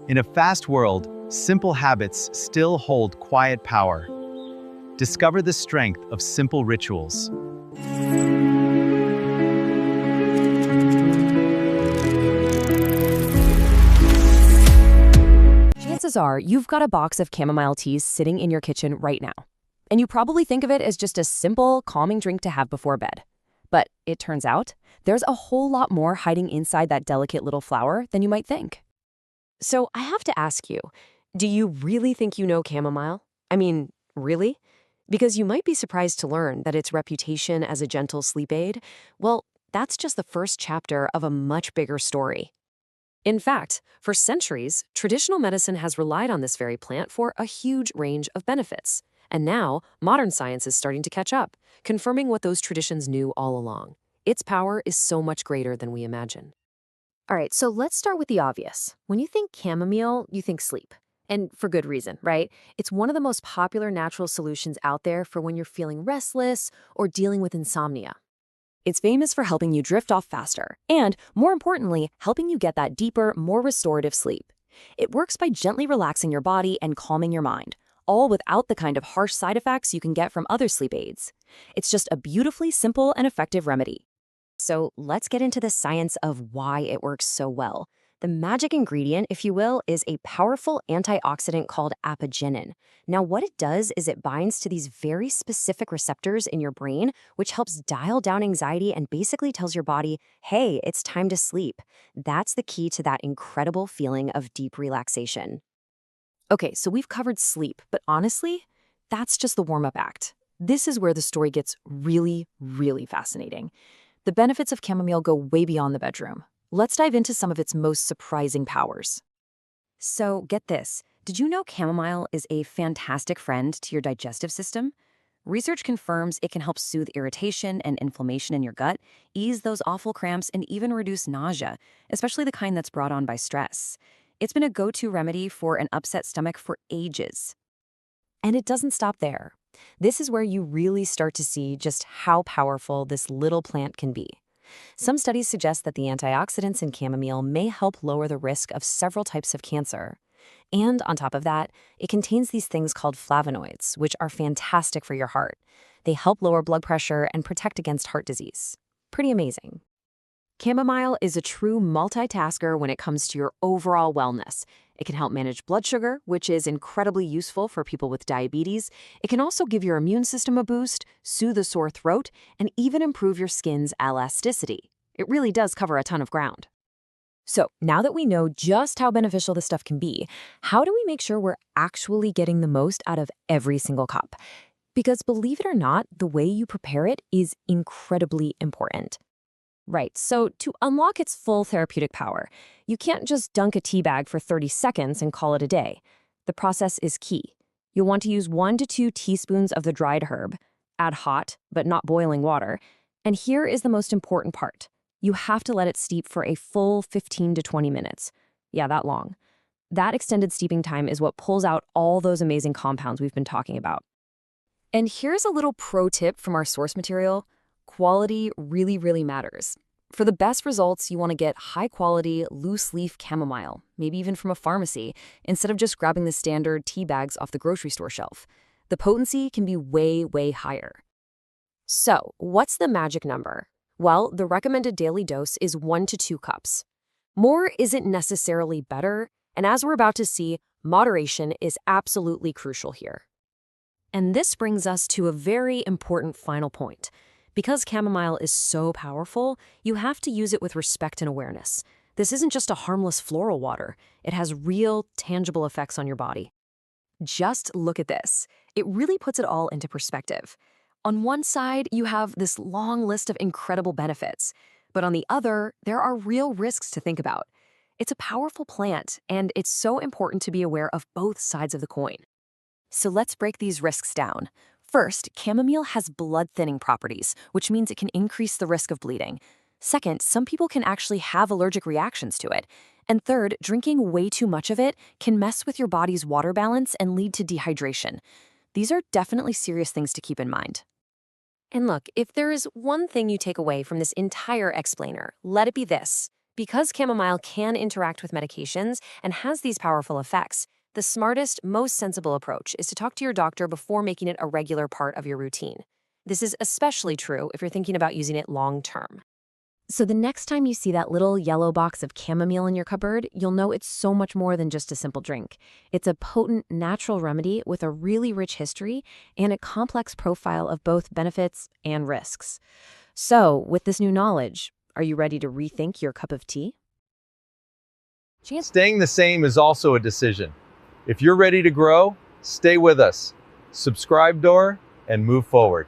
In a fast world, simple habits still hold quiet power. Discover the strength of simple rituals. Chances are you've got a box of chamomile teas sitting in your kitchen right now. And you probably think of it as just a simple, calming drink to have before bed. But it turns out there's a whole lot more hiding inside that delicate little flower than you might think. So I have to ask you, do you really think you know chamomile? I mean, really? Because you might be surprised to learn that its reputation as a gentle sleep aid, well, that's just the first chapter of a much bigger story. In fact, for centuries, traditional medicine has relied on this very plant for a huge range of benefits. And now, modern science is starting to catch up, confirming what those traditions knew all along. Its power is so much greater than we imagine. All right, so let's start with the obvious. When you think chamomile, you think sleep. And for good reason, right? It's one of the most popular natural solutions out there for when you're feeling restless or dealing with insomnia. It's famous for helping you drift off faster and, more importantly, helping you get that deeper, more restorative sleep. It works by gently relaxing your body and calming your mind, all without the kind of harsh side effects you can get from other sleep aids. It's just a beautifully simple and effective remedy. So let's get into the science of why it works so well. The magic ingredient, if you will, is a powerful antioxidant called apigenin. Now, what it does is it binds to these very specific receptors in your brain, which helps dial down anxiety and basically tells your body, hey, it's time to sleep. That's the key to that incredible feeling of deep relaxation. Okay, so we've covered sleep, but honestly, that's just the warm-up act. This is where the story gets really, really fascinating. The benefits of chamomile go way beyond the bedroom. Let's dive into some of its most surprising powers. So get this, did you know chamomile is a fantastic friend to your digestive system? Research confirms it can help soothe irritation and inflammation in your gut, ease those awful cramps, and even reduce nausea, especially the kind that's brought on by stress. It's been a go-to remedy for an upset stomach for ages. And it doesn't stop there. This is where you really start to see just how powerful this little plant can be. Some studies suggest that the antioxidants in chamomile may help lower the risk of several types of cancer. And on top of that, it contains these things called flavonoids, which are fantastic for your heart. They help lower blood pressure and protect against heart disease. Pretty amazing. Chamomile is a true multitasker when it comes to your overall wellness. It can help manage blood sugar, which is incredibly useful for people with diabetes. It can also give your immune system a boost, soothe a sore throat, and even improve your skin's elasticity. It really does cover a ton of ground. So now that we know just how beneficial this stuff can be, how do we make sure we're actually getting the most out of every single cup? Because believe it or not, the way you prepare it is incredibly important. Right, so to unlock its full therapeutic power, you can't just dunk a tea bag for 30 seconds and call it a day. The process is key. You'll want to use 1 to 2 teaspoons of the dried herb, add hot, but not boiling water, and here is the most important part. You have to let it steep for a full 15 to 20 minutes. Yeah, that long. That extended steeping time is what pulls out all those amazing compounds we've been talking about. And here's a little pro tip from our source material. Quality really, really matters. For the best results, you want to get high-quality, loose-leaf chamomile, maybe even from a pharmacy, instead of just grabbing the standard tea bags off the grocery store shelf. The potency can be way, way higher. So, what's the magic number? Well, the recommended daily dose is 1 to 2 cups. More isn't necessarily better, and as we're about to see, moderation is absolutely crucial here. And this brings us to a very important final point. Because chamomile is so powerful, you have to use it with respect and awareness. This isn't just a harmless floral water. It has real, tangible effects on your body. Just look at this. It really puts it all into perspective. On one side, you have this long list of incredible benefits, but on the other, there are real risks to think about. It's a powerful plant, and it's so important to be aware of both sides of the coin. So let's break these risks down. First, chamomile has blood-thinning properties, which means it can increase the risk of bleeding. Second, some people can actually have allergic reactions to it. And third, drinking way too much of it can mess with your body's water balance and lead to dehydration. These are definitely serious things to keep in mind. And look, if there is one thing you take away from this entire explainer, let it be this. Because chamomile can interact with medications and has these powerful effects, the smartest, most sensible approach is to talk to your doctor before making it a regular part of your routine. This is especially true if you're thinking about using it long term. So the next time you see that little yellow box of chamomile in your cupboard, you'll know it's so much more than just a simple drink. It's a potent, natural remedy with a really rich history and a complex profile of both benefits and risks. So, with this new knowledge, are you ready to rethink your cup of tea? Staying the same is also a decision. If you're ready to grow, stay with us. Subscribe, and move forward.